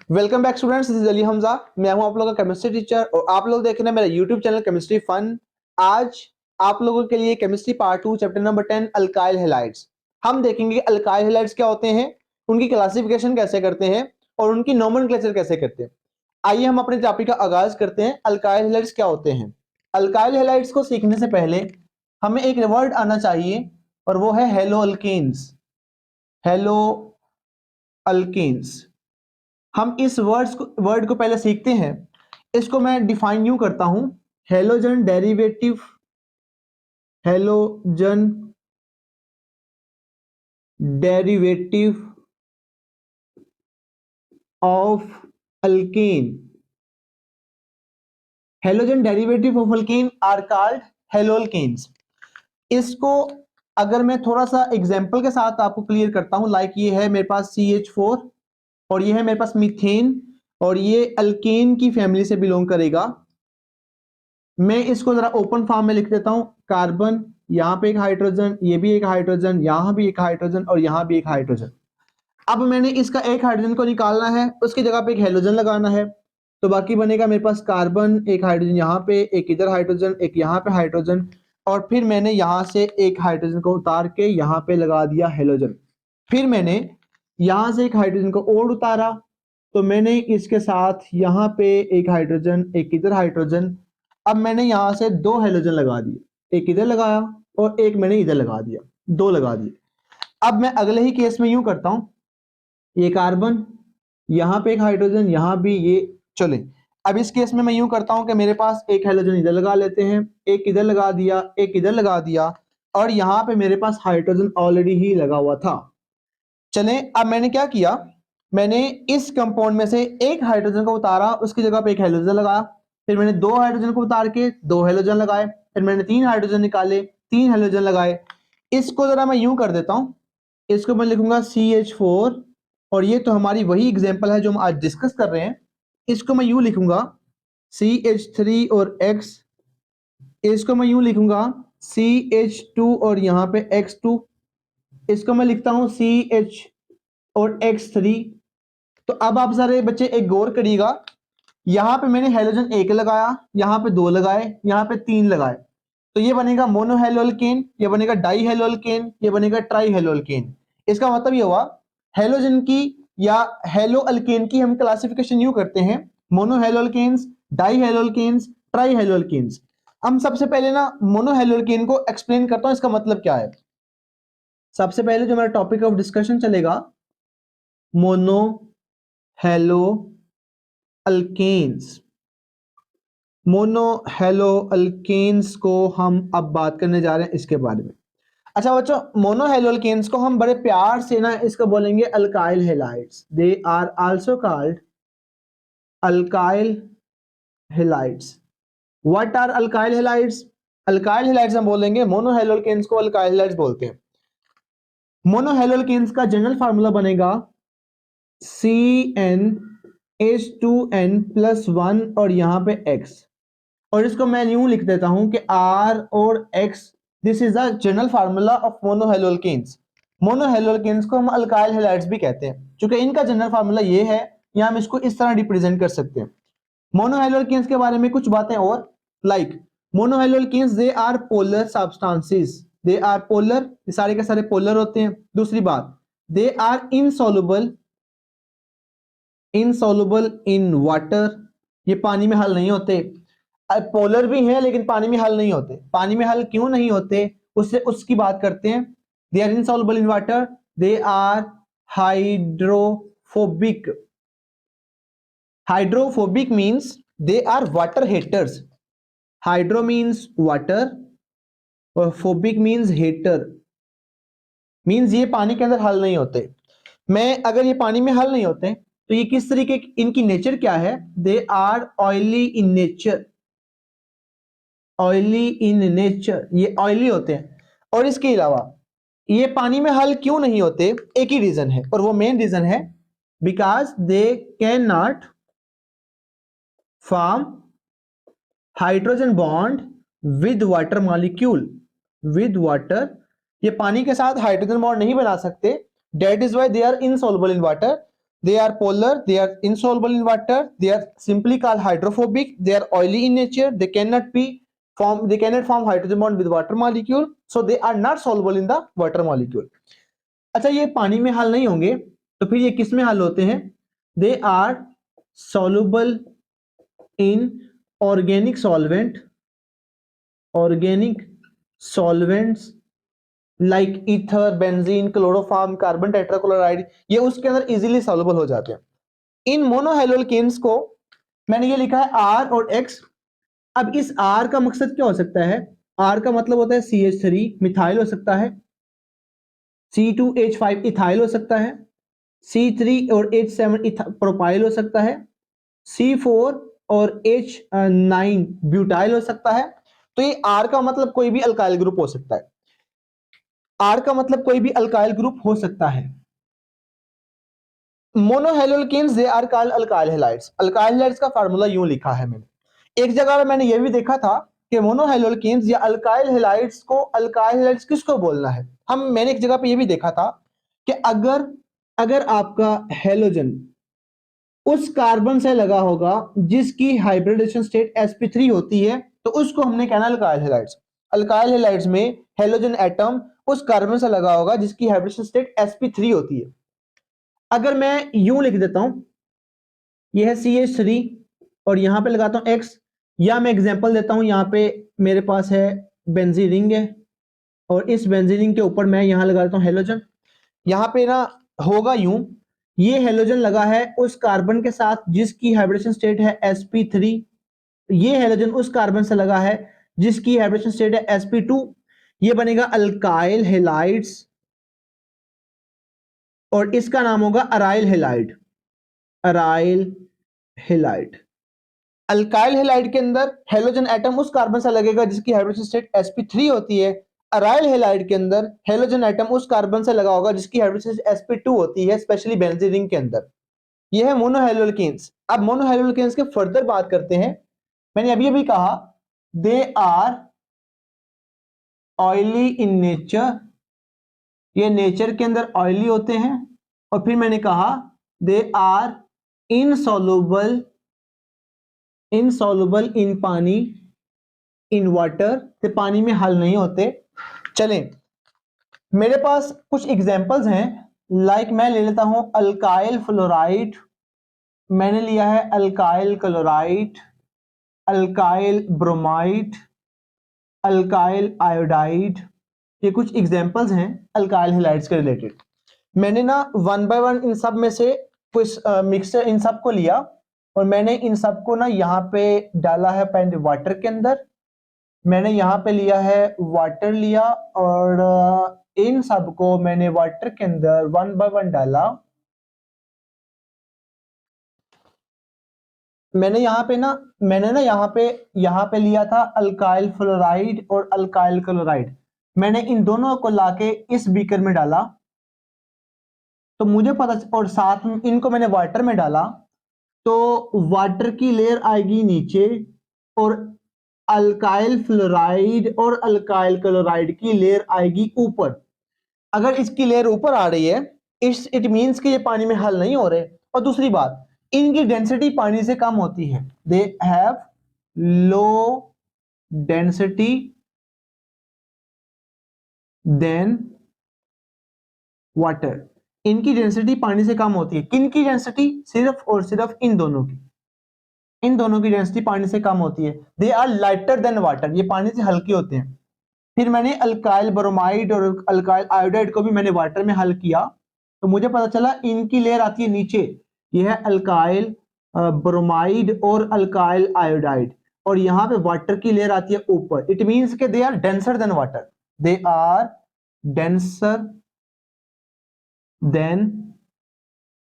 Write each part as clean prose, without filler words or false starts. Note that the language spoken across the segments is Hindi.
Welcome back students, this is Ali Hamza. मैं हूं आप लोगों का केमिस्ट्री टीचर और आप लोग देख रहे हैं मेरा यूट्यूब चैनल केमिस्ट्री फन। आज आप लोगों के लिए chemistry part 2 chapter number 10 alkyl halides. हम देखेंगे अल्काइल हैलाइड्स क्या होते हैं, उनकी क्लासिफिकेशन कैसे करते हैं और उनकी नोमेनक्लेचर कैसे करते हैं। आइए हम अपने टॉपिक का आगाज करते हैं। अल्काइल हैलाइड्स क्या होते हैं। अल्काइल हैलाइड्स को सीखने से पहले हमें एक वर्ड आना चाहिए और वो है हेलो अल्केन्स। Hello alkanes. हम इस वर्ड को पहले सीखते हैं। इसको मैं डिफाइन यूं करता हूं, halogen derivative, halogen derivative of alkane. Halogen derivative of alkane are called haloalkanes. इसको अगर मैं थोड़ा सा एग्जांपल के साथ आपको क्लियर करता हूं, लाइक ये है मेरे पास CH4 और ये है मेरे पास मीथेन और ये अल्केन की फैमिली से बिलोंग करेगा। मैं इसको जरा ओपन फॉर्म में लिख देता हूं, कार्बन, यहां पे एक हाइड्रोजन, ये भी एक हाइड्रोजन, यहां भी एक हाइड्रोजन और यहां भी एक हाइड्रोजन। अब मैंने इसका एक हाइड्रोजन को निकालना है, उसकी जगह पे एक हेलोजन लगाना है, तो बाकी बनेगा मेरे पास कार्बन, एक हाइड्रोजन यहां पे, एक इधर हाइड्रोजन, एक यहां पे हाइड्रोजन और फिर मैंने यहां से एक हाइड्रोजन को उतार के यहां पे लगा दिया हेलोजन। फिर मैंने यहां से एक हाइड्रोजन को और उतारा, तो मैंने इसके साथ यहां पे एक हाइड्रोजन, एक इधर हाइड्रोजन। अब मैंने यहां से दो हेलोजन लगा दिए, एक इधर लगाया और एक मैंने इधर लगा दिया, दो लगा दिए। अब मैं अगले ही केस में यूं करता हूं, ये कार्बन, यहां पे एक हाइड्रोजन, यहां भी ये। चले अब इस केस में मैं यूं करता हूं कि मेरे पास एक हेलोजन इधर लगा लेते हैं, एक इधर लगा दिया, एक इधर लगा दिया और यहां पे मेरे पास हाइड्रोजन ऑलरेडी ही लगा हुआ था। चले अब मैंने क्या किया, मैंने इस कंपाउंड में से एक हाइड्रोजन को उतारा, उसकी जगह पे एक हेलोजन लगाया, फिर मैंने दो हाइड्रोजन को उतार के दो हेलोजन लगाए, फिर मैंने तीन हाइड्रोजन निकाले, तीन हेलोजन लगाए। इसको जरा मैं यूं कर देता हूं, इसको मैं लिखूंगा CH4 और ये तो हमारी वही एग्जांपल है जो हम आज डिस्कस कर रहे हैं। इसको मैं यूं लिखूंगा CH3 और X, इसको मैं यूं लिखूंगा CH2 और यहां पे X2, इसको मैं लिखता हूं CH और X3। तो अब आप सारे बच्चे एक गौर करिएगा, यहां पे मैंने हेलोजन एक लगाया, यहां पे दो लगाए, यहां पे तीन लगाए, तो ये बनेगा मोनोहेलोअल्केन, ये बनेगा डाईहेलोअल्केन, ये बनेगा ट्राईहेलोअल्केन। इसका मतलब ये हुआ हेलोजन की या हेलोअल्केन की हम क्लासिफिकेशन यूं करते हैं, मोनोहेलोअल्केन्स, डाईहेलोअल्केन्स, ट्राईहेलोअल्केन्स। हम सबसे पहले ना मोनोहेलोअल्केन को एक्सप्लेन करता हूं, इसका मतलब क्या है। सबसे पहले जो हमारा टॉपिक ऑफ डिस्कशन चलेगा, mono halo alkanes. Mono halo alkanes को हम अब बात करने जा रहे हैं इसके बारे में। अच्छा बच्चों, मोनो हेलो अल्केन्स को हम बड़े प्यार से ना इसको बोलेंगे alkyl halides. They are also called alkyl halides. What are alkyl halides? Alkyl halides हम बोलेंगे, मोनो हेलो अल्केन्स को अल्काइल हैलाइड्स बोलते हैं। मोनो हेलो अल्केन्स का जनरल फार्मूला बनेगा CnH2n+1 और यहां पे X, और इसको मैं यूं लिख देता हूं कि R और X, this is the general formula of monohaloalkanes. Monohaloalkanes को हम अल्काइल हैलाइड्स भी कहते हैं, क्योंकि इनका जनरल फार्मूला ये है, या हम इसको इस तरह रिप्रेजेंट कर सकते हैं। मोनोहेलोअल्केन्स के बारे में कुछ बातें और, like monohaloalkanes they are polar substances, they are polar, ये सारे के सारे पोलर होते हैं। दूसरी बात, they are insoluble, insoluble in water, ये पानी में हल नहीं होते। पोलर भी हैं लेकिन पानी में हल नहीं होते। पानी में हल क्यों नहीं होते, उससे उसकी बात करते हैं। They are insoluble in water, they are hydrophobic. Hydrophobic means they are water haters. Hydro means water और फोबिक मीन्स हेटर, मीन्स ये पानी के अंदर हल नहीं होते। मैं अगर ये पानी में हल नहीं होते तो ये किस तरीके, इनकी नेचर क्या है, they are oily in nature, oily in nature, ये ऑयली होते हैं। और इसके अलावा ये पानी में हल क्यों नहीं होते, एक ही रीजन है और वो मेन रीजन है, because they can not form hydrogen bond with water molecule, with water, ये पानी के साथ हाइड्रोजन बॉन्ड नहीं बना सकते। That is why they are insoluble in water, they are polar, they are insoluble in water, they are simply called hydrophobic, they are oily in nature, they cannot form hydrogen bond with water molecule, so they are not soluble in the water molecule. अच्छा, ये पानी में हल नहीं होंगे तो फिर ये किस में हल होते हैं? They are soluble in organic solvents like ether, benzene, chloroform, carbon tetrachloride, ये उसके अंदर इजीली सॉल्युबल हो जाते हैं। इन मोनोहैलोल्केन्स को मैंने ये लिखा है आर और एक्स। अब इस आर का मकसद क्या हो सकता है? आर का मतलब होता है CH3 मिथाइल हो सकता है, C2H5 इथाइल हो सकता है, C3 और H7 प्रोपाइल हो सकता है, C4 और H9 ब्यूटाइल हो सकता है। तो ये आर का मतलब कोई भी अल्काइल ग्रुप हो सकता है। आर का मतलब कोई भी अल्काइल ग्रुप हो सकता है। Monohaloalkanes they are called alkyl halides. Alkyl halides का फार्मूला यूं लिखा है मैंने। एक जगह मैंने यह भी देखा था कि मोनोहैलोल्केन्स या अल्काइल हैलाइड्स को अल्काइल हैलाइड्स किसको बोलना है। मैंने एक जगह पे यह भी देखा था कि अगर आपका हैलोजन उस कार्बन से लगा होगा जिसकी हाइब्रिडेशन स्टेट sp3 होती है तो उसको हमने कहना अल्काइल हैलाइड्स। अल्काइल हैलाइड्स में हैलोजन एटम उस कार्बन से लगा होगा जिसकी हाइब्रिडेशन स्टेट sp3 होती है। अगर मैं यूं लिख देता हूं, यह है CH3 और यहां पे लगाता हूं X, या मैं एग्जांपल देता हूं, यहां पे मेरे पास है बेंजीन रिंग है और इस बेंजीन रिंग के ऊपर मैं यहां लगा देता हूं हैलोजन। यहां पे ना होगा यूं, ये हैलोजन लगा है उस कार्बन के साथ जिसकी हाइब्रिडेशन स्टेट है sp3, ये हैलोजन उस कार्बन से लगा है जिसकी हाइब्रिडेशन स्टेट है sp2, ये बनेगा अल्काइल हैलाइड्स और इसका नाम होगा aryl halide. Aryl halide. Alkyl halide के अंदर हैलोजन एटम उस कार्बन से लगेगा जिसकी हाइब्रिडेशन स्टेट sp3 होती है। अराइल हैलाइड के अंदर हैलोजन एटम उस कार्बन से लगा होगा जिसकी हाइब्रिडेशन स्टेट sp2 होती है, स्पेशली बेंजीन रिंग के अंदर। यह है मोनोहैलोल्केन्स। अब मोनोहैलोल्केन्स के फर्दर बात करते हैं। मैंने अभी अभी कहा they are oily in nature, ये नेचर के अंदर ऑयली होते हैं। और फिर मैंने कहा दे आर इनसॉल्युबल इन पानी, इन वाटर, ते पानी में हल नहीं होते। चलें, मेरे पास कुछ एग्जांपल्स हैं। लाइक मैं ले लेता हूं अल्काइल फ्लोराइड, मैंने लिया है alkyl chloride, alkyl bromide, alkyl iodide. ये कुछ एग्जांपल्स हैं अल्काइल हैलाइड्स के रिलेटेड। मैंने ना वन बाय वन इन सब में से कुछ मिक्सचर इन सब को लिया और मैंने इन सबको ना यहाँ पे डाला है पहले वाटर के अंदर। मैंने यहाँ पे लिया है वाटर लिया और इन सबको मैंने वाटर के अंदर वन बाय वन डाला। मैंने ना यहाँ पे लिया था अल्काइल फ्लोराइड और अल्काइल क्लोराइड। मैंने इन दोनों को लाके इस बीकर में डाला तो मुझे पता, और साथ में इनको मैंने वाटर में डाला तो वाटर की लेयर आएगी नीचे और अल्काइल फ्लोराइड और अल्काइल क्लोराइड की लेयर आएगी ऊपर। अगर इसकी लेयर ऊपर आ रही है इट मींस कि ये पानी में हल नहीं हो रहे। और दूसरी बात, इनकी डेंसिटी पानी से कम होती है। They have low density than water. इनकी डेंसिटी पानी से कम होती है। किनकी डेंसिटी? सिर्फ और सिर्फ इन दोनों की। इन दोनों की डेंसिटी पानी से कम होती है। They are lighter than water, ये पानी से हल्के होते हैं। फिर मैंने अल्काइल ब्रोमाइड और अल्काइल आयोडाइड को भी मैंने वाटर में हल किया तो मुझे पता चला इनकी लेयर आती है नीचे। यह है अल्काइल ब्रोमाइड और अल्काइल आयोडाइड और यहां पे वाटर की लेयर आती है ऊपर। इट मींस के they are denser than water. They are denser than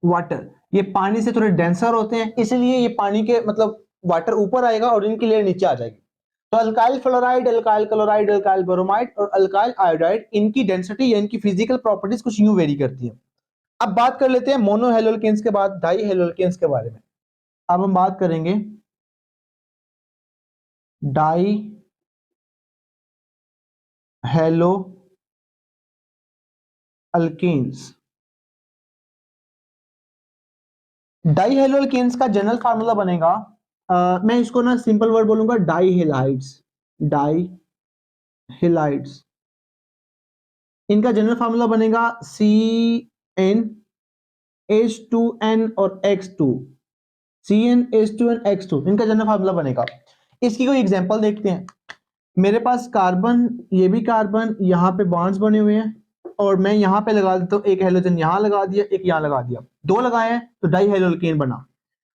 water. ये पानी से थोड़े डेंसर होते हैं इसलिए ये पानी के मतलब वाटर ऊपर आएगा और इनकी लेयर नीचे आ जाएगी। तो alkyl fluoride, alkyl chloride, alkyl bromide और अल्काइल आयोडाइड, इनकी डेंसिटी या इनकी फिजिकल प्रॉपर्टीज कुछ यूं वेरी करती है। अब बात कर लेते हैं मोनोहैलोल्केन्स के बाद डाई हैलोल्केन्स के बारे में। अब हम बात करेंगे di halo alkanes. Di halo alkanes का जनरल फार्मूला बनेगा, मैं इसको ना सिंपल वर्ड बोलूंगा, डाई हेलाइड्स। डाई हेलाइड्स, इनका जनरल फार्मूला बनेगा CnH2n और X2। CnH2n X2 इनका जनरल फार्मूला बनेगा। इसकी कोई एग्जांपल देखते हैं। मेरे पास कार्बन, ये भी कार्बन, यहाँ पे बॉन्ड्स बने हुए हैं और मैं यहाँ पे लगा देता हूँ एक हेलोजन, यहाँ लगा दिया, एक यहाँ लगा दिया, दो लगाए हैं तो डाई हेलो एल्केन बना।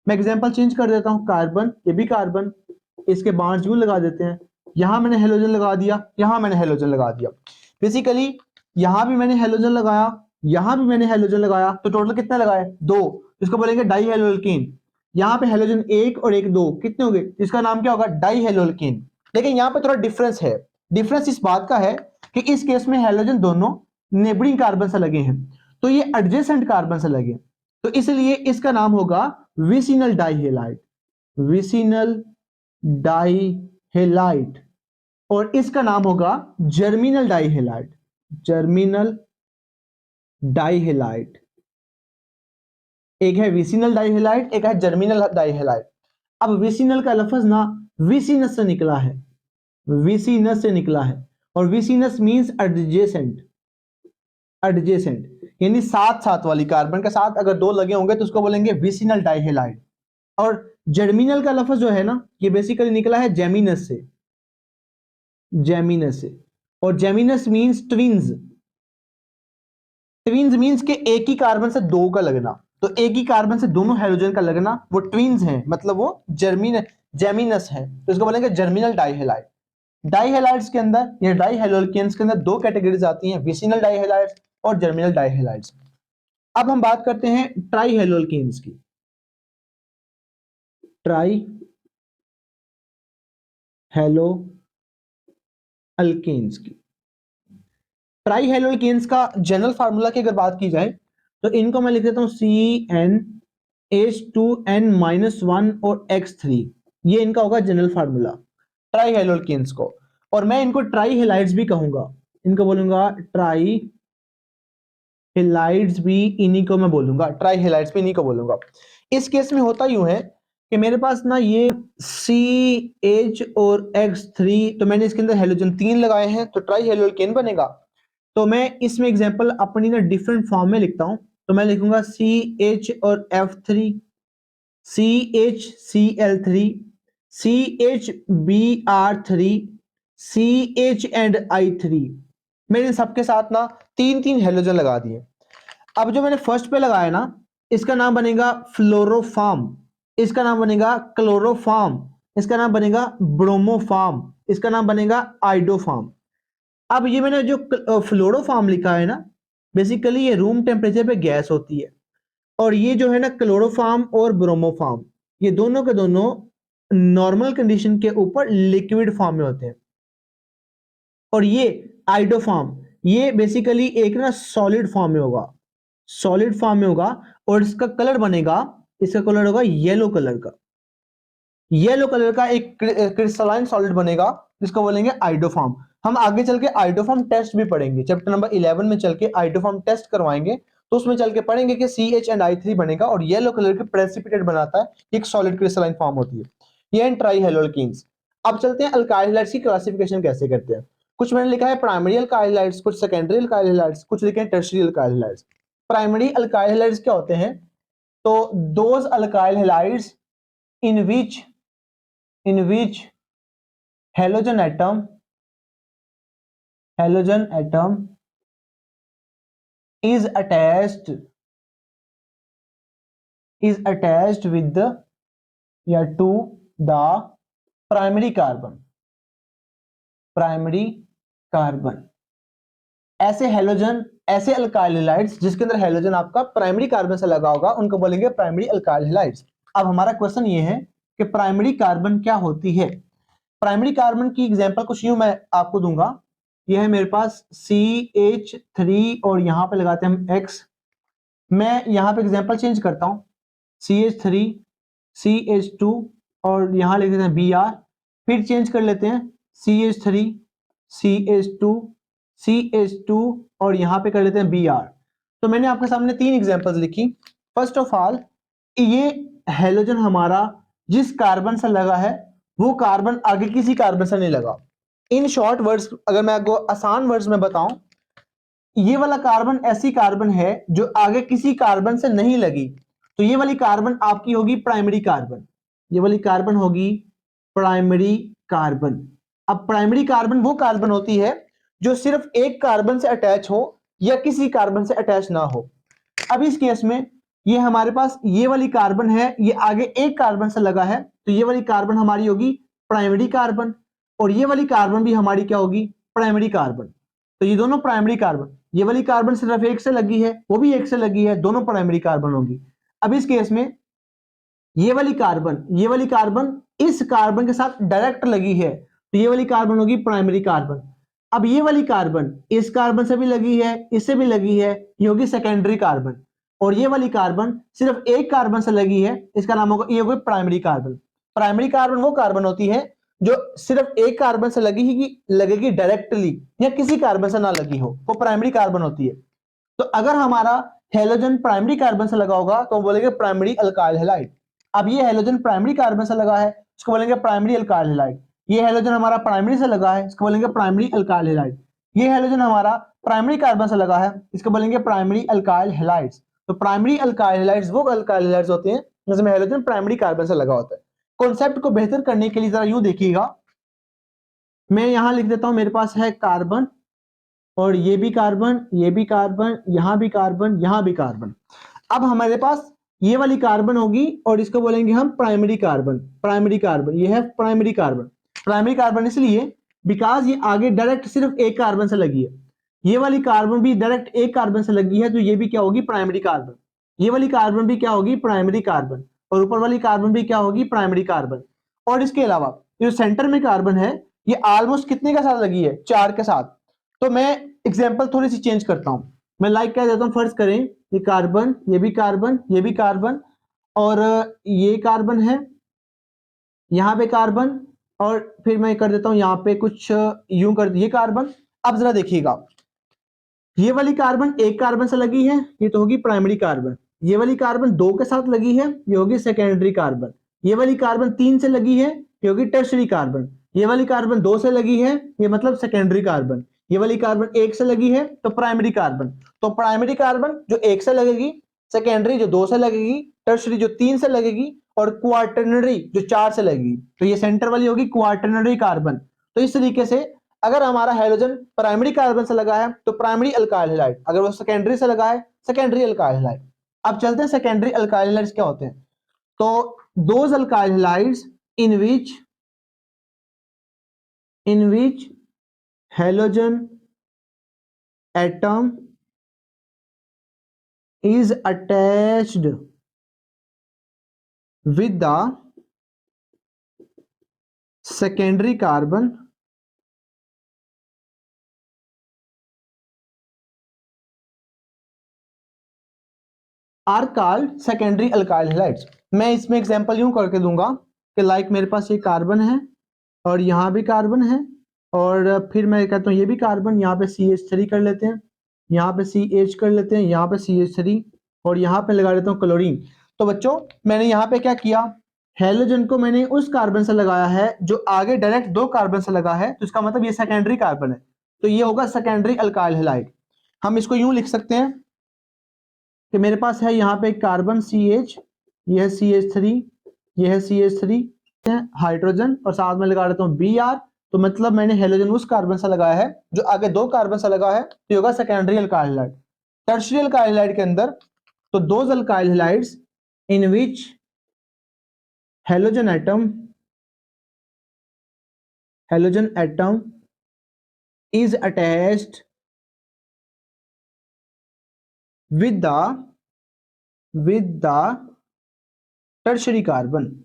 मैं एग्जांपल चेंज कर देता हूँ, कार्बन, ये भी कार्बन, इसके बॉन्ड्स यूं लगा देते हैं, यहां मैंने हेलोजन लगा दिया, यहां मैंने हेलोजन लगा दिया। बेसिकली यहां भी मैंने हेलोजन लगाया, यहां भी मैंने हेलोजन लगाया, तो टोटल कितने लगाए? दो। इसको बोलेंगे डाई हेलो एल्केन। यहाँ पे हेलोजन एक और एक दो कितने हो गए? इसका नाम क्या होगा? Die halo alkane. लेकिन यहाँ पे थोड़ा डिफरेंस है। डिफरेंस इस बात का है कि इस केस में हेलोजन दोनों नेबरिंग कार्बन से लगे हैं, तो ये एडजेसेंट कार्बन से लगे, तो इसलिए इसका नाम होगा विसिनल डाइहेलाइड। Vicinal dihalide. और इसका नाम होगा जर्मिनल डाइहेलाइड। Germinal dihalide. एक है विसिनल डाइहेलाइड, एक है जर्मिनल डाइहेलाइड। अब विसिनल का लफ्ज ना विसिनस से निकला है, विसिनस से निकला है, और विसिनस मींस एडजेसेंट। एडजेसेंट यानी साथ साथ वाली, कार्बन के साथ अगर दो लगे होंगे तो उसको बोलेंगे विसिनल डाइहेलाइड। और जर्मिनल का लफ्ज जो है ना, ये बेसिकली निकला है जेमिनस से। जेमिनस से। और जेमिनस मींस ट्विन्स। ट्विन्स मींस के एक ही कार्बन से दो का लगना, तो एक ही कार्बन से दोनों हाइड्रोजन का लगना, वो ट्विन्स हैं, मतलब वो जेमिनस है, तो इसको बोलेंगे जर्मिनल डाइहेलाइड। डाइहेलाइड्स के अंदर या डाइहेलोल्केन्स के अंदर दो कैटेगरीज आती हैं, विसिनल डाइहेलाइड्स और जर्मिनल डाइहेलाइड्स। अब हम बात करते हैं ट्राइहेलोल्केन्स की। ट्राई हेलो अल्केन्स की। ट्राई हेलो एल्केन्स का जनरल फार्मूला की अगर बात की जाए तो इनको मैं लिख देता हूं CnH2n-1 और X3। ये इनका होगा general formula tri halo alkanes को। और मैं इनको ट्राई हेलाइड्स भी कहूंगा, इनको बोलूंगा ट्राई हेलाइड्स भी, इन्हीं को मैं बोलूंगा ट्राई हेलाइड्स भी, इन्हीं को बोलूंगा। इस केस में होता यूं है कि मेरे पास ना ये CH और X3, तो मैंने इसके अंदर हेलोजन 3 लगाए हैं, तो ट्राई हेलो एल्केन बनेगा। तो मैं इसमें एग्जांपल अपनी ना डिफरेंट फॉर्म में लिखता हूं, तो मैं लिखूंगा CH और F3, CHCl3, CHBr3, CH and I3। मैंने सबके साथ ना तीन तीन हेलोजन लगा दिए। अब जो मैंने फर्स्ट पे लगाया ना, इसका नाम बनेगा फ्लोरोफॉर्म, इसका नाम बनेगा क्लोरोफॉर्म, इसका नाम बनेगा ब्रोमोफॉर्म, इसका नाम बनेगा आइडोफॉर्म। अब ये मैंने जो फ्लोरोफॉर्म लिखा है ना, बेसिकली ये रूम टेम्परेचर पे गैस होती है, और ये जो है ना क्लोरोफॉर्म और ब्रोमोफॉर्म, ये दोनों के दोनों नॉर्मल कंडीशन के ऊपर लिक्विड फॉर्म में होते हैं। और ये आइडोफॉर्म, ये बेसिकली एक ना सॉलिड फॉर्म में होगा, सॉलिड फॉर्म में होगा, और इसका कलर बनेगा, इसका कलर होगा येलो कलर का। येलो कलर का एक क्रिस्टलाइन सॉलिड बनेगा जिसको बोलेंगे आइडोफॉर्म। हम आगे चल के आइडोफॉर्म टेस्ट भी पढ़ेंगे, चैप्टर नंबर 11 में चल के आइडोफॉर्म टेस्ट करवाएंगे, तो उसमें चल के पढ़ेंगे कि CH एंड I3 बनेगा और येलो कलर के प्रेसिपिटेट बनाता है, एक सॉलिड क्रिस्टलाइन फॉर्म होती है। ये हैं ट्राइहेलोल्केन्स। अब चलते हैं अल्काइल हैलाइड्स की क्लासिफिकेशन कैसे करते हैं। कुछ मैंने लिखा है प्राइमरी अल्काइल हैलाइड्स, कुछ सेकेंडरी अल्काइल हैलाइड्स, कुछ लिखे हैं tertiary alkyl halides. Primary alkyl halides क्या होते हैं? तो those alkyl halides in which halogen atom is attached with the to the primary carbon। ऐसे हेलोजन, ऐसे अल्काइल हैलाइड्स जिसके अंदर हेलोजन आपका प्राइमरी कार्बन से लगा होगा, उनको बोलेंगे प्राइमरी अल्काइल हैलाइड्स। अब हमारा क्वेश्चन ये है कि प्राइमरी कार्बन क्या होती है। प्राइमरी कार्बन की एग्जांपल कुछ यूं मैं आपको दूंगा। ये है मेरे पास CH3 और यहां पे लगाते हैं हम X। मैं यहां पे एग्जांपल चेंज करता हूं, CH3 CH2 और यहां लिख देते हैं Br, फिर चेंज कर लेते हैं CH3 CH2 CH2 और यहां पे कर लेते हैं Br। तो मैंने आपके सामने तीन एग्जांपल्स लिखी। फर्स्ट ऑफ ऑल ये हेलोजन हमारा जिस कार्बन से लगा है वो कार्बन आगे किसी कार्बन से नहीं लगा। इन शॉर्ट वर्ड्स, अगर मैं आपको आसान वर्ड्स में बताऊं, ये वाला कार्बन ऐसी कार्बन है जो आगे किसी कार्बन से नहीं लगी, तो ये वाली कार्बन आपकी होगी प्राइमरी कार्बन। ये वाली कार्बन होगी प्राइमरी कार्बन। अब प्राइमरी कार्बन वो कार्बन होती है जो सिर्फ एक कार्बन से अटैच हो या किसी कार्बन से अटैच ना हो। अब इस केस में ये हमारे पास ये वाली कार्बन है, ये आगे एक कार्बन से लगा है, तो ये वाली कार्बन हमारी होगी प्राइमरी कार्बन, और ये वाली कार्बन भी हमारी क्या होगी, प्राइमरी कार्बन। तो ये दोनों प्राइमरी कार्बन, ये वाली कार्बन सिर्फ एक से लगी है, वो भी एक से लगी है, दोनों प्राइमरी कार्बन होगी। अब इस केस में ये वाली कार्बन इस कार्बन के साथ डायरेक्ट लगी है, तो ये वाली कार्बन होगी प्राइमरी कार्बन। अब ये वाली कार्बन इस कार्बन से भी लगी है, इससे भी लगी है, ये होगी सेकेंडरी कार्बन। और ये वाली कार्बन सिर्फ एक कार्बन से लगी है, इसका नाम होगा, ये होगी प्राइमरी कार्बन। प्राइमरी कार्बन वो कार्बन होती है जो सिर्फ एक कार्बन से लगेगी डायरेक्टली, या किसी कार्बन से ना लगी हो, वो प्राइमरी कार्बन होती है। तो अगर हमारा हेलोजन प्राइमरी कार्बन से लगा होगा तो बोलेंगे प्राइमरी अल्काइल हैलाइड। अब ये हेलोजन प्राइमरी कार्बन से लगा है, इसको बोलेंगे प्राइमरी अल्काइल हैलाइड। ये हेलोजन हमारा प्राइमरी से लगा है, इसको बोलेंगे प्राइमरी अल्काइल हैलाइड। ये हेलोजन हमारा प्राइमरी कार्बन से लगा है, इसको बोलेंगे प्राइमरी अल्काइल हैलाइड्स। तो प्राइमरी अल्काइल हैलाइड्स वो अल्काइल हैलाइड्स होते हैं जिसमें हेलोजन प्राइमरी कार्बन से लगा होता है। कॉन्सेप्ट को बेहतर करने के लिए जरा यूं देखिएगा, मैं यहां लिख देता हूं, मेरे पास है कार्बन, और ये भी कार्बन, ये भी कार्बन, यहां भी कार्बन, यहां भी कार्बन। अब हमारे पास ये वाली कार्बन होगी और इसको बोलेंगे हम प्राइमरी कार्बन। प्राइमरी कार्बन, ये है प्राइमरी कार्बन। प्राइमरी कार्बन इसलिए बिकॉज ये आगे डायरेक्ट सिर्फ एक कार्बन से लगी है। ये वाली कार्बन भी डायरेक्ट एक कार्बन से लगी है, तो ये भी क्या होगी, प्राइमरी कार्बन। ये वाली कार्बन भी क्या होगी, प्राइमरी कार्बन। और ऊपर वाली कार्बन भी क्या होगी, प्राइमरी कार्बन। और इसके अलावा जो सेंटर में कार्बन है, ये ऑलमोस्ट कितने के साथ लगी है, 4 के साथ। तो मैं एग्जांपल थोड़ी सी चेंज करता हूं, मैं लाइक कह देता हूं, फर्ज करें ये कार्बन, ये भी कार्बन, ये भी कार्बन, और ये कार्बन है, यहां पे कार्बन, और फिर मैं कर देता हूं यहां पे कुछ यूं कर दिए कार्बन। अब जरा देखिएगा, ये वाली कार्बन एक कार्बन से लगी है, ये तो होगी प्राइमरी कार्बन। ये वाली कार्बन 2 के साथ लगी है, ये होगी सेकेंडरी कार्बन। ये वाली कार्बन 3 से लगी है, ये होगी टर्शरी कार्बन। ये वाली कार्बन 2 से लगी है, ये मतलब सेकेंडरी कार्बन। ये वाली कार्बन 1 से लगी है, तो प्राइमरी कार्बन। तो प्राइमरी कार्बन जो 1 से लगेगी, सेकेंडरी जो 2 से लगेगी, टर्शरी जो 3 से लगेगी, और क्वार्टरनरी जो 4 से लगेगी। तो ये सेंटर वाली होगी क्वार्टरनरी कार्बन। तो इस तरीके से अगर हमारा हाइड्रोजन प्राइमरी कार्बन से लगा है तो प्राइमरी अल्काइल हैलाइड, अगर वो सेकेंडरी से लगा है सेकेंडरी अल्काइल हैलाइड। अब चलते हैं सेकेंडरी अल्काइल हैलाइड्स क्या होते हैं। तो those alkyl halides in which halogen atom is attached with the secondary carbon are called secondary alkyl halides। मैं इसमें एग्जांपल यूं करके दूंगा कि लाइक मेरे पास ये कार्बन है और यहां भी कार्बन है, और फिर मैं कहता हूं ये भी कार्बन, यहाँ पे CH3 कर लेते हैं, यहाँ पे CH कर लेते हैं, यहाँ पे CH3, और यहाँ पे लगा देता हूँ क्लोरीन। तो बच्चों मैंने यहाँ पे क्या किया, हेलोजन को मैंने उस कार्बन से लगाया है जो आगे डायरेक्ट 2 कार्बन से लगा है, तो इसका मतलब ये सेकेंडरी कार्बन है, तो ये होगा सेकेंडरी अल्काइल हैलाइड। हम इसको यूं लिख सकते हैं कि मेरे पास है यहाँ पे कार्बन CH, ये है CH3, ये है CH3 हाइड्रोजन, और साथ में लगा देता हूँ Br। तो मतलब मैंने हेलोजन उस कार्बन से लगाया है जो आगे 2 कार्बन से लगा है, तो ये होगा secondary alkyl halide. Tertiary alkyl halide के अंदर तो those alkyl halides in which halogen atom is attached with the tertiary carbon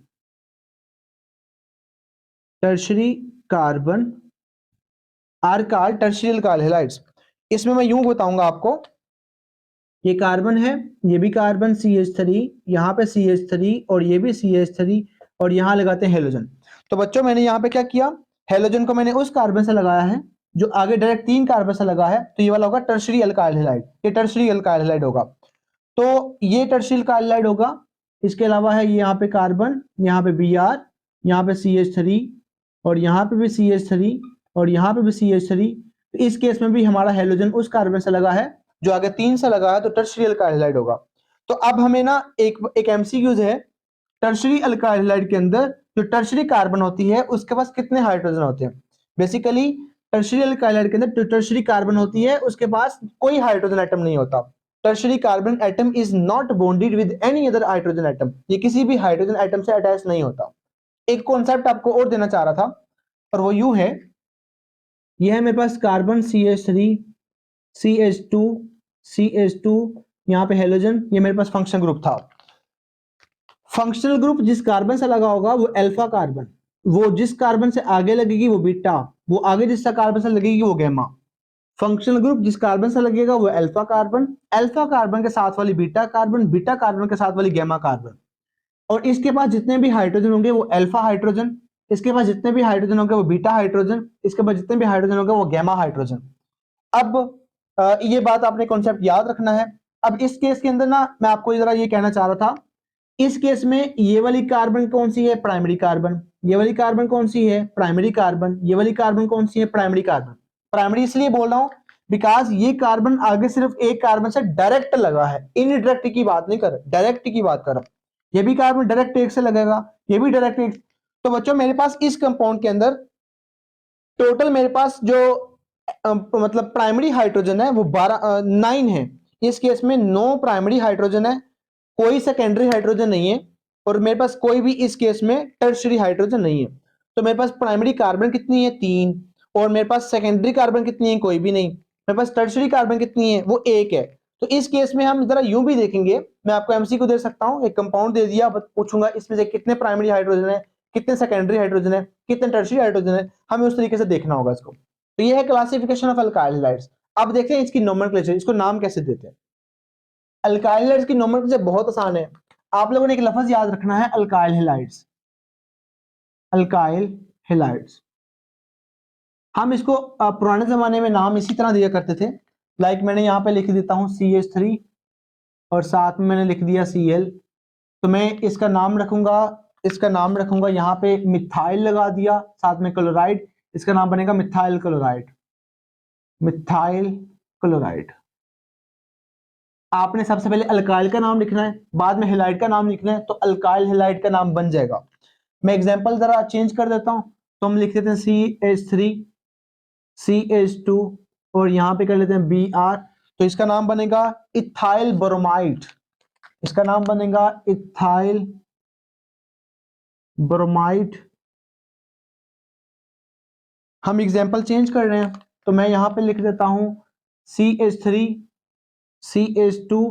are called tertiary alkyl halides। इसमें मैं यूं बताऊंगा आपको, ये कार्बन है, ये भी कार्बन CH3, यहाँ पे CH3, और ये भी CH3, और यहाँ लगाते हैं हेलोजन। तो बच्चों मैंने यहाँ पे क्या किया, हेलोजन को मैंने उस कार्बन से लगाया है जो आगे डायरेक्ट 3 कार्बन से लगा है, तो ये वाला होगा टर्शियरी अल्काइल हैलाइड, ये टर्शियरी अल्काइल हैलाइड होगा। तो ये टर्शियरी अल्काइल हैलाइड होगा इसके अलावा है ये यहाँ पे कार्बन, यहाँ पे Br, यहाँ पे CH3 और यहाँ पे भी CH3 और यहाँ पे भी CH3। तो इस केस में भी हमारा हेलोजन उस कार्बन से लगा है जो आगे 3 से लगा है, तो टर्शियरी अल्काइल हैलाइड होगा। तो अब हमें ना एक एमसीक्यूज है, टर्शियरी अल्काइल हैलाइड के अंदर जो टर्शियरी कार्बन होती है उसके पास कितने हाइड्रोजन होते हैं। बेसिकली टर्शियरी अल्काइल हैलाइड के अंदर जो टर्शियरी कार्बन होती है उसके पास कोई हाइड्रोजन एटम नहीं होता। Tertiary carbon atom is not bonded with any other hydrogen atom, ये किसी भी हाइड्रोजन एटम से अटैच नहीं होता। एक कॉन्सेप्ट आपको और देना चाह रहा था और वो यूं है, ये है मेरे पास कार्बन CH3 CH2 CH2, यहाँ पे हेलोजन, ये मेरे पास फंक्शनल ग्रुप था। फंक्शनल ग्रुप जिस कार्बन से लगा होगा वो अल्फा कार्बन, वो जिस कार्बन से आगे लगेगी वो बीटा, वो आगे जिस कार्बन से लगेगी वो गैमा। फंक्शनल ग्रुप जिस कार्बन से लगेगा वो अल्फा कार्बन, अल्फा कार्बन के साथ वाली बीटा कार्बन, बीटा कार्बन के साथ वाली गैमा कार्बन। और इसके पास जितने भी हाइड्रोजन होंगे वो अल्फा हाइड्रोजन, इसके पास जितने भी हाइड्रोजन होंगे वो बीटा हाइड्रोजन, इसके पास जितने भी हाइड्रोजन होंगे वो गैमा हाइड्रोजन। अब ये बात आपने कॉन्सेप्ट याद रखना है। अब इस केस के अंदर ना मैं आपको जरा ये कहना चाह रहा था, इस केस में ये वाली कार्बन कौन सी है, प्राइमरी कार्बन। ये वाली कार्बन कौन सी है, प्राइमरी कार्बन। ये वाली कार्बन कौन सी है, प्राइमरी कार्बन। प्राइमरी इसलिए बोल रहा हूं बिकॉज ये कार्बन आगे सिर्फ एक कार्बन से डायरेक्ट लगा है, इनडायरेक्ट की बात नहीं कर, डायरेक्ट की बात कर रहा हूं। ये भी कार्बन डायरेक्ट एक से लगेगा, ये भी डायरेक्ट एक। तो बच्चों मेरे पास इस कंपाउंड के अंदर टोटल मेरे पास जो मतलब प्राइमरी हाइड्रोजन है वो 9 है। इस केस में 9 प्राइमरी हाइड्रोजन है, कोई सेकेंडरी हाइड्रोजन नहीं है, और मेरे पास कोई भी इस केस में टर्शियरी हाइड्रोजन नहीं है। तो मेरे पास प्राइमरी कार्बन कितनी है, 3, और मेरे पास सेकेंडरी कार्बन कितनी है, कोई भी नहीं। मेरे पास टर्शियरी कार्बन कितनी है, वो 1 है। तो इस केस में हम जरा यूं भी देखेंगे, मैं आपको एमसीक्यू दे सकता हूं, एक कंपाउंड दे दिया, पूछूंगा इसमें से कितने प्राइमरी हाइड्रोजन है, कितने सेकेंडरी हाइड्रोजन है, कितने टर्शियरी हाइड्रोजन है, हमें उस तरीके से देखना होगा इसको। तो ये है क्लासिफिकेशन ऑफ अल्काइल हैलाइड्स। अब देखते हैं इसकी नोमेनक्लेचर, इसको नाम कैसे देते हैं। अल्काइल हैलाइड्स की नोमेनक्लेचर बहुत आसान है, आप लोगों ने एक लफ्ज याद रखना है, अल्काइल हैलाइड्स। अल्काइल हैलाइड्स हम इसको पुराने जमाने में नाम इसी तरह दिया करते थे, लाइक मैंने यहाँ पे लिख देता हूँ CH3 और साथ में मैंने लिख दिया Cl। तो मैं इसका नाम रखूंगा यहाँ पे मिथाइल लगा दिया, साथ में क्लोराइड, इसका नाम बनेगा मिथाइल क्लोराइड। Methyl chloride. आपने सबसे पहले अल्काइल का नाम लिखना है, बाद में हैलाइड का नाम लिखना है, तो अल्काइल हैलाइड का नाम बन जाएगा। मैं एग्जांपल जरा चेंज कर देता हूं, तो हम लिख देते हैं CH3 CH2 और यहां पे कर लेते हैं Br, तो इसका नाम बनेगा इथाइल ब्रोमाइड। इसका नाम बनेगा इथाइल ब्रोमाइड। हम एग्जांपल चेंज कर रहे हैं, तो मैं यहां पे लिख देता हूं CH3 CH2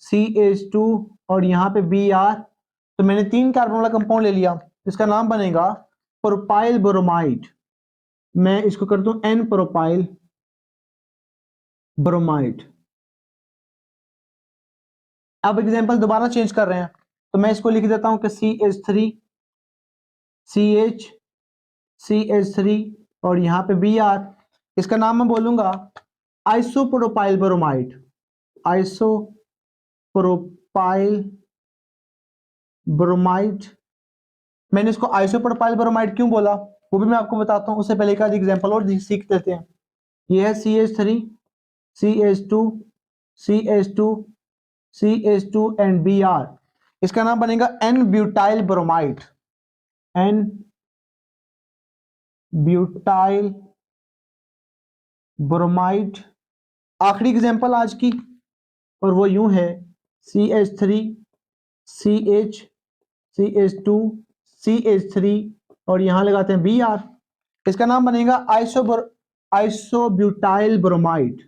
CH2 और यहां पे Br। तो मैंने 3 कार्बन वाला कंपाउंड ले लिया, इसका नाम बनेगा प्रोपाइल ब्रोमाइड। मैं इसको कर दूं N प्रोपाइल ब्रोमाइड। अब एग्जांपल दोबारा चेंज कर रहे हैं, तो मैं इसको लिख देता हूं कि CH3 CH3 और यहां पे Br। इसका नाम मैं बोलूंगा आइसोप्रोपाइल ब्रोमाइड। Isopropyl bromide. मैंने इसको आइसोप्रोपाइल ब्रोमाइड क्यों बोला वो भी मैं आपको बताता हूं, उससे पहले एक आध एग्जांपल और सीख लेते हैं। ये है CH3 CH2 CH2 CH2 and Br। इसका नाम बनेगा N butyl bromide. N butyl bromide. आखिरी एग्जांपल आज की, और वो यूं है CH3 CH2 CH3 और यहां लगाते हैं Br। इसका नाम बनेगा आइसोब्यूटाइल ब्रोमाइड।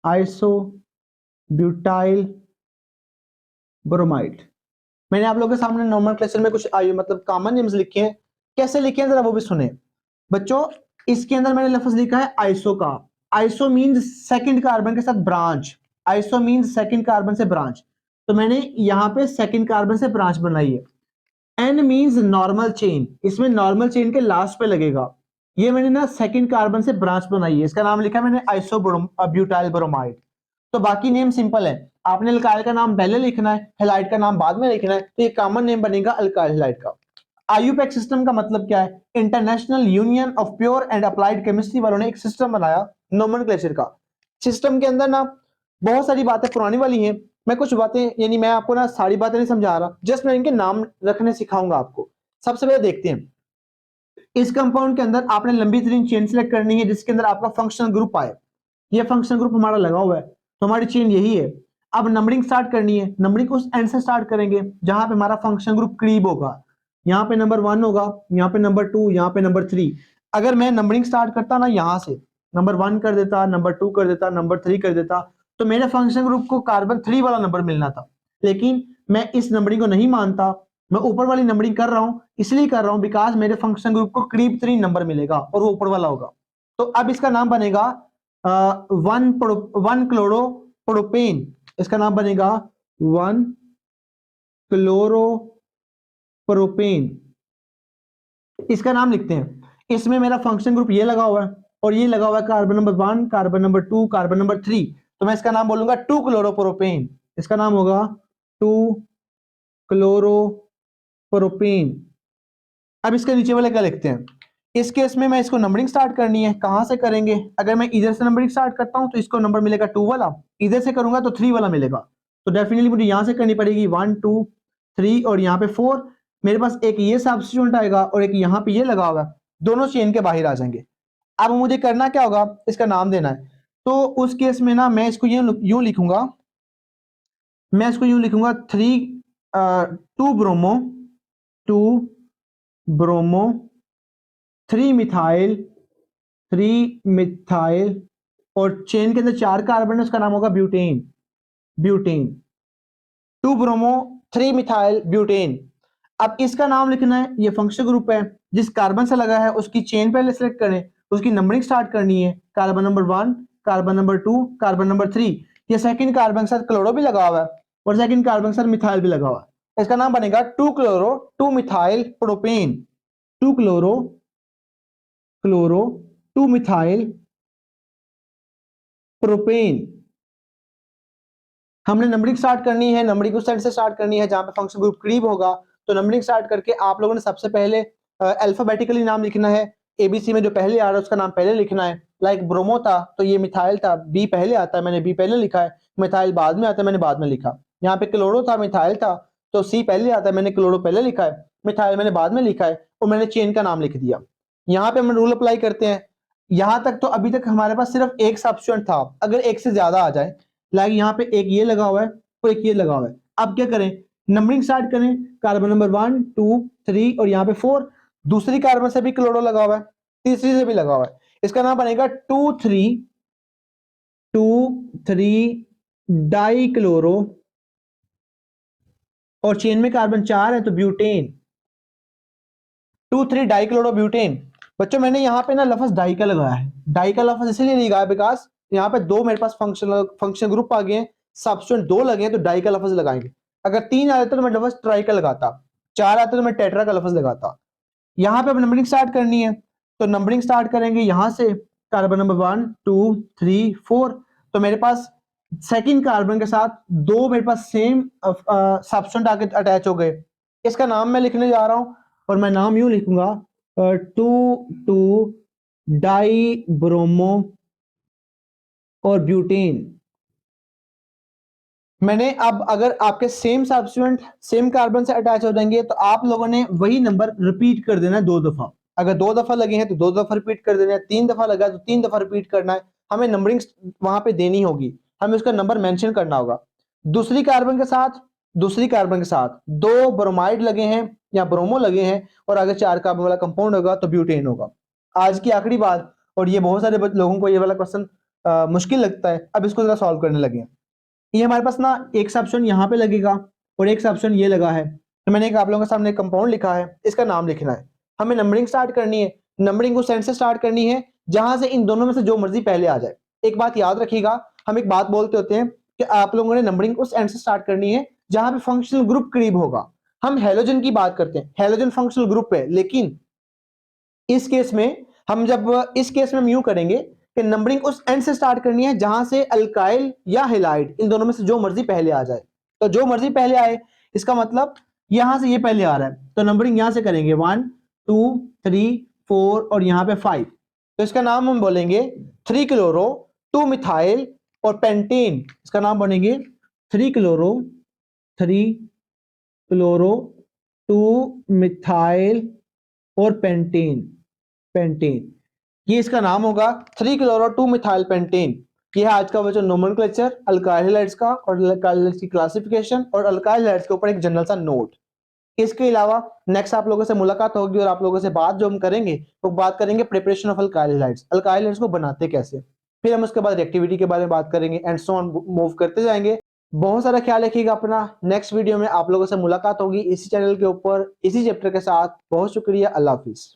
Isobutyl bromide. मैंने आप लोगों के सामने नोमेनक्लेचर में कुछ मतलब कॉमन नेम्स लिखे हैं, कैसे लिखे हैं जरा वो भी सुने बच्चों। इसके अंदर मैंने लफ्ज लिखा है आइसो का। आइसो मींस सेकंड कार्बन के साथ branch. Iso means second carbon से ब्रांच, तो मैंने यहां पे सेकंड कार्बन से ब्रांच बनाई है। N मींस नॉर्मल चेन, इसमें नॉर्मल चेन के लास्ट पे लगेगा। ये मैंने ना सेकंड कार्बन से ब्रांच बनाई है, इसका नाम लिखा है मैंने आइसोब्यूटाइल ब्रोमाइड। तो बाकी नेम सिंपल है, आपने अल्काइल का नाम पहले लिखना है, हैलाइड का नाम बाद में लिखना है, तो ये कॉमन नेम बनेगा अल्काइल हैलाइड का। आईयूपैक सिस्टम का मतलब क्या है? International union of pure and applied chemistry वालों ने एक सिस्टम बनाया नोमेनक्लेचर का। सिस्टम के अंदर ना बहुत सारी बातें पुरानी वाली हैं, मैं कुछ बातें यानी मैं आपको ना सारी बातें नहीं समझा रहा, जस्ट मैं इनके नाम रखने सिखाऊंगा आपको। सबसे पहले देखते हैं, इस कंपाउंड के अंदर आपने लंबी तरीन चेन सेलेक्ट करनी है जिसके अंदर आपका फंक्शनल ग्रुप आए। ये फंक्शनल ग्रुप हमारा लगा हुआ है, तो हमारी चेन यही है। अब नंबरिंग स्टार्ट करनी है, नंबरिंग उस एंड से स्टार्ट करेंगे जहां पे हमारा फंक्शनल ग्रुप करीब होगा। यहाँ पे नंबर 1 होगा, यहाँ पे नंबर 2, यहाँ पे नंबर 3। अगर मैं नंबरिंग स्टार्ट करता ना यहाँ से, नंबर 1 कर देता, नंबर 2 कर देता, नंबर 3 कर देता, तो मेरे फंक्शनल ग्रुप को कार्बन 3 वाला नंबर मिलना था। लेकिन मैं इस नंबरिंग को नहीं मानता, मैं ऊपर वाली नंबरिंग कर रहा हूं, इसलिए कर रहा हूं बिकॉज मेरे फंक्शन ग्रुप को करीब 3 नंबर मिलेगा और वो ऊपर वाला होगा। तो अब इसका नाम बनेगा 1 क्लोरो प्रोपेन। इसका नाम बनेगा 1 क्लोरो प्रोपेन। इसका नाम लिखते हैं, इसमें मेरा फंक्शन ग्रुप ये लगा हुआ है और ये लगा हुआ है carbon number 1, carbon number 2, carbon number 3। तो मैं इसका नाम बोलूंगा 2 क्लोरोप्रोपेन। इसका नाम होगा 2 क्लोरोप्रोपेन। अब इसके नीचे वाले क्या लिखते हैं? इस केस में मैं इसको नंबरिंग स्टार्ट करनी है, कहां से करेंगे? अगर मैं इधर से नंबरिंग स्टार्ट करता हूं तो इसको नंबर मिलेगा 2 वाला, इधर से करूंगा तो 3 वाला मिलेगा। तो डेफिनेटली मुझे यहां से करनी पड़ेगी 1 2 3 और यहाँ पे 4। मेरे पास एक ये सब्स्टिट्यूएंट आएगा और एक यहाँ पे ये लगा होगा, दोनों चेन के बाहर आ जाएंगे। अब मुझे करना क्या होगा? इसका नाम देना है। तो उस केस में ना मैं इसको यूं लिखूंगा, मैं इसको यूं लिखूंगा 2 ब्रोमो 2 ब्रोमो 3 मिथाइल 3 मिथाइल और चेन के अंदर 4 कार्बन है, उसका नाम होगा butane. Butane 2 bromo 3 methyl butane. अब इसका नाम लिखना है, ये फंक्शनल ग्रुप है, जिस कार्बन से लगा है उसकी चेन पहले सेलेक्ट करें, उसकी नंबरिंग स्टार्ट करनी है। Carbon number 1, carbon number 2, carbon number 3। ये सेकंड कार्बन के साथ क्लोरो भी लगा हुआ है और सेकंड कार्बन के साथ मिथाइल भी लगा हुआ है। इसका नाम बनेगा 2 chloro 2 methyl propane. 2 chloro 2 methyl propane. हमने नंबरिंग स्टार्ट करनी है, नंबरिंग उस साइड से स्टार्ट करनी है जहां पे फंक्शन ग्रुप करीब होगा। तो नंबरिंग स्टार्ट करके आप लोगों ने सबसे पहले अल्फाबेटिकली नाम लिखना है। एबीसी में जो पहले आ रहा है उसका नाम पहले लिखना है। लाइक ब्रोमो था तो ये मिथाइल था, बी पहले आता है, मैंने बी पहले लिखा है। मिथाइल बाद में आता है, मैंने बाद में लिखा। यहाँ पे क्लोरो था, मिथाइल था, तो सी पहले आता है, मैंने क्लोरो पहले लिखा है, मिथाइल मैंने बाद में लिखा है और मैंने चेन का नाम लिख दिया। यहाँ पे हम रूल अप्लाई करते हैं। यहाँ तक तो अभी तक हमारे पास सिर्फ एक सब्स्टिट्यूएंट था, अगर एक से ज्यादा आ जाए, लाइक यहाँ पे एक ये लगा हुआ है और एक ये लगा हुआ है, अब क्या करें? नंबरिंग स्टार्ट करें, कार्बन नंबर 1 2 3 और यहाँ पे 4। दूसरी कार्बन से भी क्लोरो लगा हुआ है, तीसरी से भी लगा हुआ है। इसका नाम बनेगा 2 3 डाई क्लोरो और चेन में कार्बन 4 है तो ब्यूटेन। 2 3 die chloro butane. बच्चों मैंने यहाँ पे ना लफ्ज डाई का लगाया है, डाई का लफ्ज इसलिए नहीं लगाया बिकॉज यहाँ पे 2 मेरे पास फंक्शन ग्रुप आ गए हैं, सब्स्टिट्यूएंट 2 लगे हैं, तो डाई का लफ्ज लगाएंगे। अगर 3 आ जाते तो मैं लफ्ज ट्राई का लगाता, 4 आते तो मैं टेट्रा का लफ्ज लगाता। यहाँ पे अब नंबरिंग स्टार्ट करनी है, तो नंबरिंग स्टार्ट करेंगे यहाँ से, कार्बन नंबर 1 2 3 4। तो मेरे पास सेकंड कार्बन के साथ 2 मेरे पास सेम सब्स्टिट्यूएंट आके अटैच हो गए। इसका नाम मैं लिखने जा रहा हूं और मैं नाम यूं लिखूंगा 2 डाई ब्रोमो और ब्यूटेन। मैंने अब अगर आपके सेम सब्स्टिट्यूएंट सेम कार्बन से अटैच हो जाएंगे तो आप लोगों ने वही नंबर रिपीट कर देना है 2 दफा। अगर 2 दफा लगे हैं तो 2 दफा रिपीट कर देना है, 3 दफा लगा है तो 3 दफा रिपीट करना है। हमें नंबरिंग वहां पे देनी होगी, हमें उसका नंबर मेंशन करना होगा। दूसरी कार्बन के साथ 2 ब्रोमाइड लगे हैं या ब्रोमो लगे हैं और अगर 4 कार्बन वाला कंपाउंड होगा तो ब्यूटेन होगा। आज की आखिरी बात, और ये बहुत सारे लोगों को ये वाला क्वेश्चन मुश्किल लगता है, अब इसको जरा सॉल्व करने लगे। ये हमारे पास ना एक सब्स्टिट्यूएंट यहाँ पे लगेगा और एक सब्स्टिट्यूएंट ये लगा है, तो मैंने एक आप लोगों के सामने कंपाउंड लिखा है, इसका नाम लिखना है। हमें नंबरिंग स्टार्ट करनी है, नंबरिंग उस एंड से स्टार्ट करनी है जहां से इन दोनों में से जो मर्जी पहले आ जाए। एक बात याद रखिएगा, हम एक बात बोलते होते हैं कि आप लोगों ने नंबरिंग उस एंड से स्टार्ट करनी है जहां पे फंक्शनल ग्रुप करीब होगा। हम हेलोजन की बात करते हैं, हेलोजन फंक्शनल ग्रुप है, लेकिन इस केस में हम यूं करेंगे कि नंबरिंग उस एंड से स्टार्ट करनी है जहां से अल्काइल या हैलाइड इन दोनों में से जो मर्जी पहले आ जाए। तो जो मर्जी पहले आए इसका मतलब यहां से ये पहले आ रहा है, तो नंबरिंग यहां से करेंगे 1 2 3 4 और यहां पे 5। तो इसका नाम हम बोलेंगे 3 क्लोरो 2 मिथाइल और पेंटेन। इसका नाम बनेंगे 3 क्लोरो 2 मिथाइल और पेंटेन ये इसका नाम होगा 3 क्लोरो 2 मिथाइल पेंटेन। ये है आज का वो जो नोमेनक्लेचर अल्काइल हैलाइड्स का और अल्काइल हैलाइड्स की क्लासिफिकेशन और अल्काइल हैलाइड्स के ऊपर एक जनरल सा नोट। इसके अलावा नेक्स्ट आप लोगों से मुलाकात होगी और आप लोगों से बात जो हम करेंगे वो बात करेंगे प्रिपरेशन ऑफ अल्काइल हैलाइड्स को बनाते कैसे, फिर हम उसके बाद रिएक्टिविटी के बारे में बात करेंगे एंड सो ऑन मूव करते जाएंगे। बहुत सारा ख्याल रखिएगा अपना। नेक्स्ट वीडियो में आप लोगों से मुलाकात होगी इसी चैनल के ऊपर इसी चैप्टर के साथ। बहुत शुक्रिया, अल्लाह हाफिज।